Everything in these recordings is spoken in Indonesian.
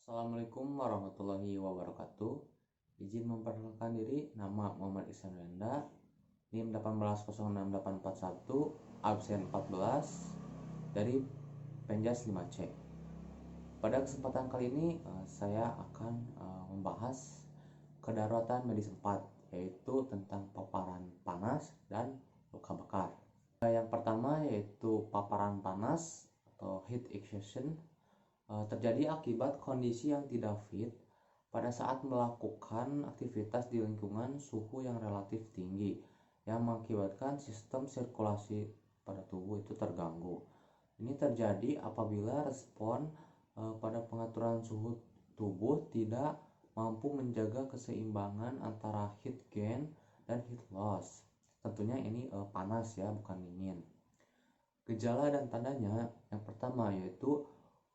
Assalamualaikum warahmatullahi wabarakatuh. Izin memperkenalkan diri, nama Muhammad Ihsan Wenda, NIM 1806841, absen 14 dari Penjas 5C. Pada kesempatan kali ini saya akan membahas kedaruratan medis 4, yaitu tentang paparan panas dan luka bakar. Yang pertama yaitu paparan panas atau heat exhaustion. Terjadi akibat kondisi yang tidak fit pada saat melakukan aktivitas di lingkungan suhu yang relatif tinggi yang mengakibatkan sistem sirkulasi pada tubuh itu terganggu. Ini terjadi apabila respon pada pengaturan suhu tubuh tidak mampu menjaga keseimbangan antara heat gain dan heat loss. Tentunya ini panas ya, bukan dingin. Gejala dan tandanya yang pertama yaitu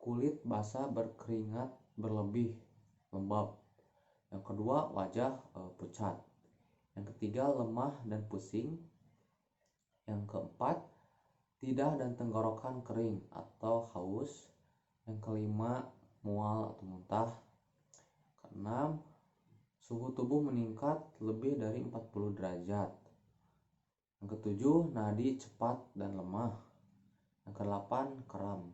kulit basah berkeringat berlebih lembab. Yang kedua, wajah pucat. Yang ketiga, lemah dan pusing. Yang keempat, lidah dan tenggorokan kering atau haus. Yang kelima, mual atau muntah. Keenam, suhu tubuh meningkat lebih dari 40 derajat. Yang ketujuh, nadi cepat dan lemah. Yang kedelapan, kram.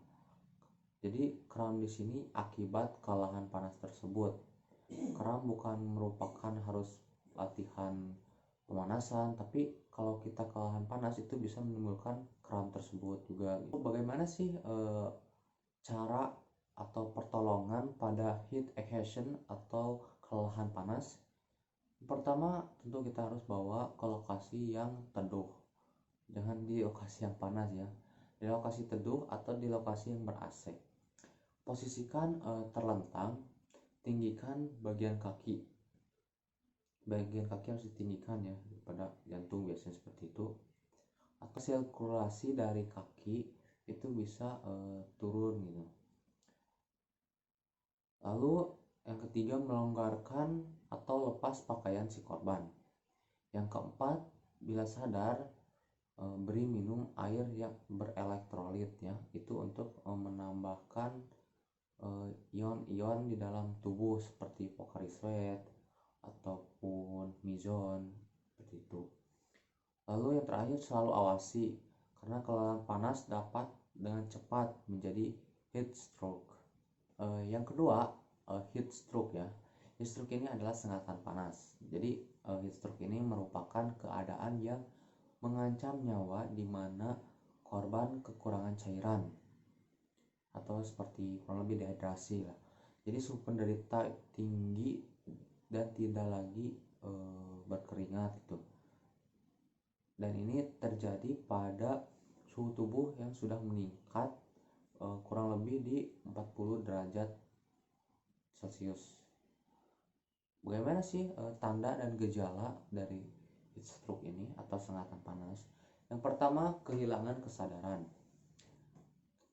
Jadi kram di sini akibat kelelahan panas tersebut. Kram bukan merupakan harus latihan pemanasan, tapi kalau kita kelelahan panas itu bisa menimbulkan kram tersebut juga. Bagaimana sih cara atau pertolongan pada heat exhaustion atau kelelahan panas? Pertama, tentu kita harus bawa ke lokasi yang teduh. Jangan di lokasi yang panas ya. Di lokasi teduh atau di lokasi yang ber-AC. Posisikan terlentang, tinggikan bagian kaki. Bagian kaki harus ditinggikan ya, pada jantung biasanya seperti itu. Atau sirkulasi dari kaki itu bisa turun gitu. Lalu yang ketiga, melonggarkan atau lepas pakaian si korban. Yang keempat, bila sadar, beri minum air yang berelektrolit ya, itu untuk menambahkan ion-ion di dalam tubuh seperti Pocari Sweat ataupun Mizone seperti itu. Lalu yang terakhir, selalu awasi karena kelelahan panas dapat dengan cepat menjadi heat stroke. Yang kedua, heat stroke ya. Heat stroke ini adalah sengatan panas. Jadi heat stroke ini merupakan keadaan yang mengancam nyawa di mana korban kekurangan cairan atau seperti kurang lebih dehidrasi lah. Jadi suhu penderita tinggi dan tidak lagi berkeringat itu. Dan ini terjadi pada suhu tubuh yang sudah meningkat kurang lebih di 40 derajat Celcius. Bagaimana sih tanda dan gejala dari heat stroke ini atau sengatan panas? Yang pertama, kehilangan kesadaran.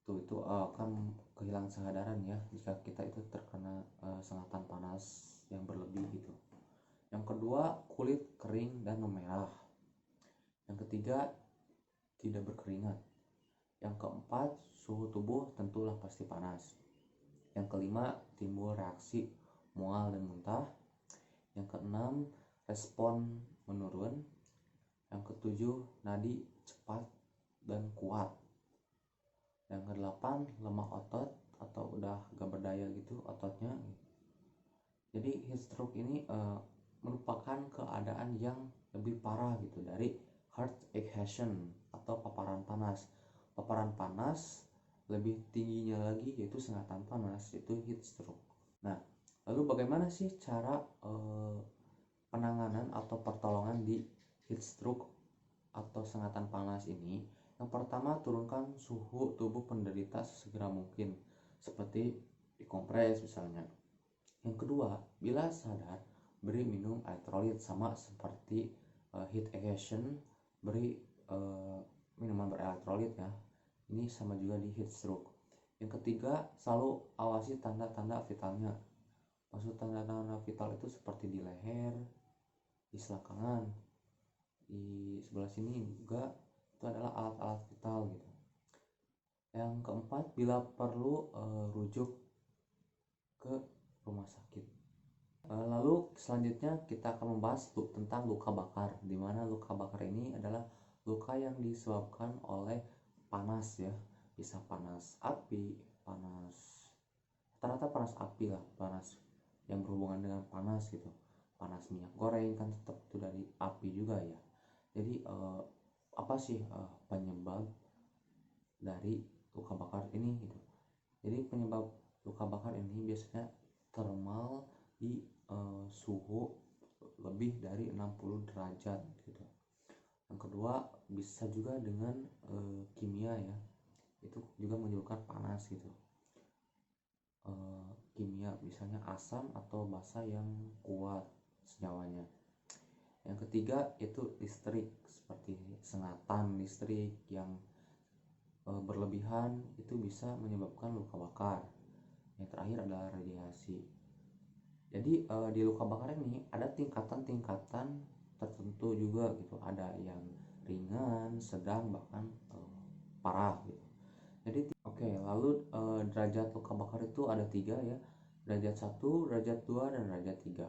Itu akan kehilangan kesadaran ya jika kita itu terkena sengatan panas yang berlebih gitu. Yang kedua, kulit kering dan memerah. Yang ketiga, tidak berkeringat. Yang keempat, suhu tubuh tentulah pasti panas. Yang kelima, timbul reaksi mual dan muntah. Yang keenam, respon menurun. Yang ketujuh, nadi cepat dan kuat. Yang kedelapan, lemah otot atau udah gak berdaya gitu ototnya. Jadi heat stroke ini merupakan keadaan yang lebih parah gitu dari heat exhaustion atau paparan panas. Paparan panas lebih tingginya lagi yaitu sengatan panas, yaitu heat stroke. Nah, lalu bagaimana sih cara penanganan atau pertolongan di heat stroke atau sengatan panas ini? Yang pertama, turunkan suhu tubuh penderita sesegera mungkin, seperti dikompres misalnya. Yang kedua, bila sadar, beri minum elektrolit, sama seperti heat exhaustion, beri minuman berelektrolit ya. Ini sama juga di heat stroke. Yang ketiga, selalu awasi tanda-tanda vitalnya. Maksud tanda-tanda vital itu seperti di leher, di selangkangan, di sebelah sini juga, itu adalah alat-alat vital gitu. Yang keempat, bila perlu rujuk ke rumah sakit. Lalu selanjutnya kita akan membahas tentang luka bakar, di mana luka bakar ini adalah luka yang disebabkan oleh panas ya, bisa panas api, rata-rata panas api lah, panas yang berhubungan dengan panas gitu, panas minyak goreng kan tetap itu dari api juga ya. Jadi apa sih penyebab dari luka bakar ini gitu? Jadi penyebab luka bakar ini biasanya thermal di suhu lebih dari 60 derajat gitu. Yang kedua bisa juga dengan kimia ya, itu juga menyebabkan panas gitu. Kimia misalnya asam atau basa yang kuat senyawanya. Yang ketiga itu listrik, seperti sengatan listrik yang berlebihan itu bisa menyebabkan luka bakar. Yang terakhir adalah radiasi. Jadi di luka bakar ini ada tingkatan-tingkatan tertentu juga gitu, ada yang ringan, sedang, bahkan parah gitu. Jadi lalu derajat luka bakar itu ada 3 ya, derajat 1, derajat 2, dan derajat 3.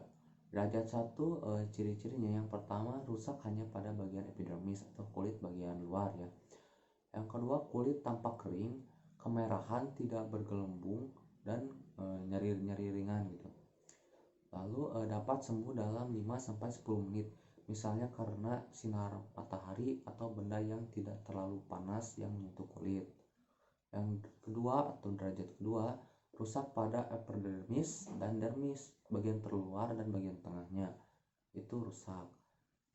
Derajat 1 ciri-cirinya yang pertama rusak hanya pada bagian epidermis atau kulit bagian luar ya. Yang kedua kulit tampak kering, kemerahan, tidak bergelembung, dan nyeri-nyeri ringan gitu. Lalu dapat sembuh dalam 5-10 menit, misalnya karena sinar matahari atau benda yang tidak terlalu panas yang menyentuh kulit. Yang kedua atau derajat kedua, rusak pada epidermis dan dermis, bagian terluar dan bagian tengahnya itu rusak.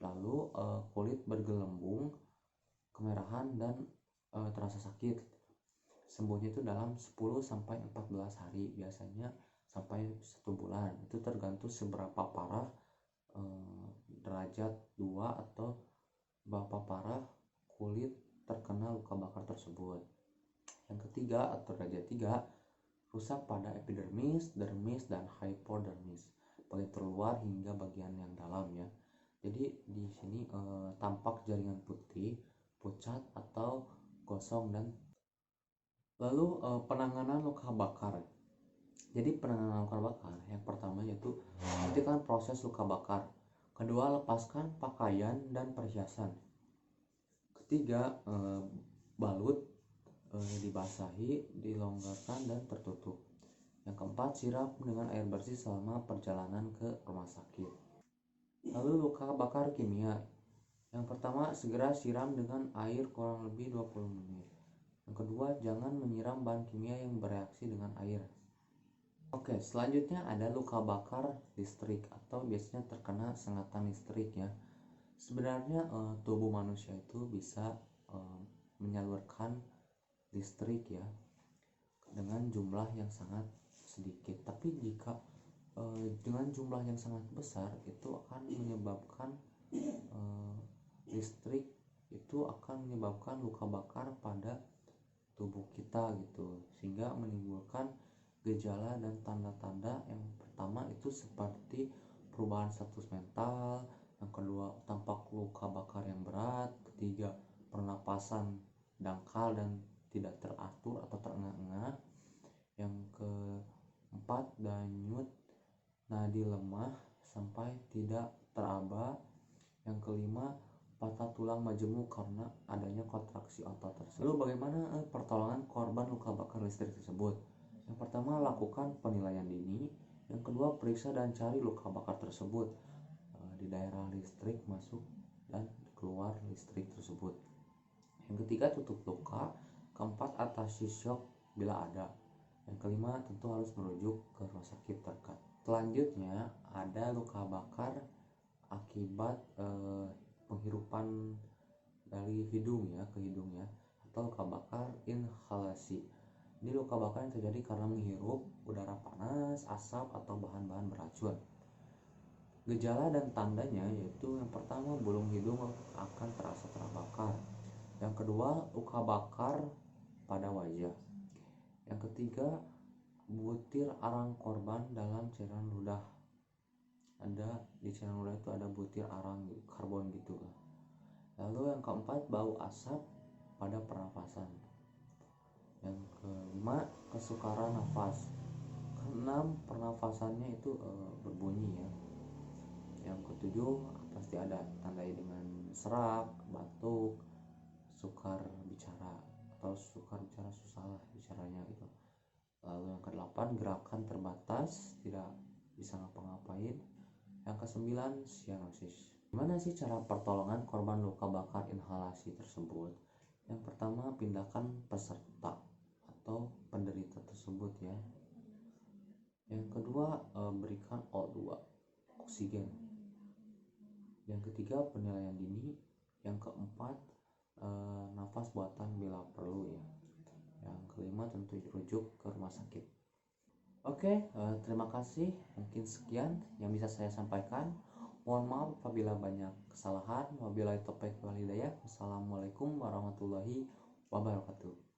Lalu kulit bergelembung, kemerahan, dan terasa sakit. Sembuhnya itu dalam 10-14 hari, biasanya sampai 1 bulan. Itu tergantung seberapa parah derajat 2 atau berapa parah kulit terkena luka bakar tersebut. Yang ketiga atau derajat 3, rusak pada epidermis, dermis, dan hypodermis, bagian terluar hingga bagian yang dalam ya. Jadi di sini tampak jaringan putih, pucat atau gosong. Dan lalu penanganan luka bakar. Jadi penanganan luka bakar yang pertama yaitu hentikan proses luka bakar. Kedua, lepaskan pakaian dan perhiasan. Ketiga, balut dibasahi, dilonggarkan, dan tertutup. Yang keempat, siram dengan air bersih selama perjalanan ke rumah sakit. Lalu luka bakar kimia. Yang pertama, segera siram dengan air kurang lebih 20 menit. Yang kedua, jangan menyiram bahan kimia yang bereaksi dengan air. Oke, selanjutnya ada luka bakar listrik atau biasanya terkena sengatan listrik ya. Sebenarnya tubuh manusia itu bisa menyalurkan listrik ya dengan jumlah yang sangat sedikit. Tapi jika dengan jumlah yang sangat besar itu akan menyebabkan listrik itu akan menyebabkan luka bakar pada tubuh kita gitu, sehingga menimbulkan gejala dan tanda-tanda. Yang pertama itu seperti perubahan status mental, yang kedua tampak luka bakar yang berat, ketiga pernapasan dangkal dan tidak teratur atau terengah-engah, yang keempat denyut nadi lemah sampai tidak teraba, yang kelima patah tulang majemuk karena adanya kontraksi otot tersebut. Lalu bagaimana pertolongan korban luka bakar listrik tersebut? Yang pertama, lakukan penilaian dini. Yang kedua, periksa dan cari luka bakar tersebut di daerah listrik masuk dan keluar listrik tersebut. Yang ketiga, tutup luka. Keempat, atasi shock bila ada. Yang kelima, tentu harus merujuk ke rumah sakit terdekat. Selanjutnya ada luka bakar akibat penghirupan dari hidung ya ke hidung ya, atau luka bakar inhalasi. Ini luka bakar yang terjadi karena menghirup udara panas, asap, atau bahan-bahan beracun. Gejala dan tandanya yaitu yang pertama, bulung hidung akan terasa terbakar. Yang kedua, luka bakar pada wajah. Yang ketiga, butir arang korban dalam cairan ludah. Ada di cairan ludah itu ada butir arang karbon gitu. Lalu yang keempat, bau asap pada pernapasan. Yang kelima, kesukaran nafas. keenam, pernafasannya itu berbunyi ya. Yang ketujuh, pasti ada tandai dengan serak, batuk, sukar bicara atau sukar bicara, susah lah bicaranya gitu. Lalu yang kedelapan, gerakan terbatas, tidak bisa ngapa-ngapain. Yang kesembilan, sianosis. Gimana sih cara pertolongan korban luka bakar inhalasi tersebut? Yang pertama, pindahkan peserta atau penderita tersebut ya. Yang kedua, berikan O2, oksigen. Yang ketiga, penilaian dini. Yang keempat, nafas buatan bila perlu ya. Yang kelima, tentu rujuk ke rumah sakit. Oke, terima kasih. Mungkin sekian yang bisa saya sampaikan. Mohon maaf apabila banyak kesalahan. Wabillahi taufiq wal hidayah. Wassalamualaikum warahmatullahi wabarakatuh.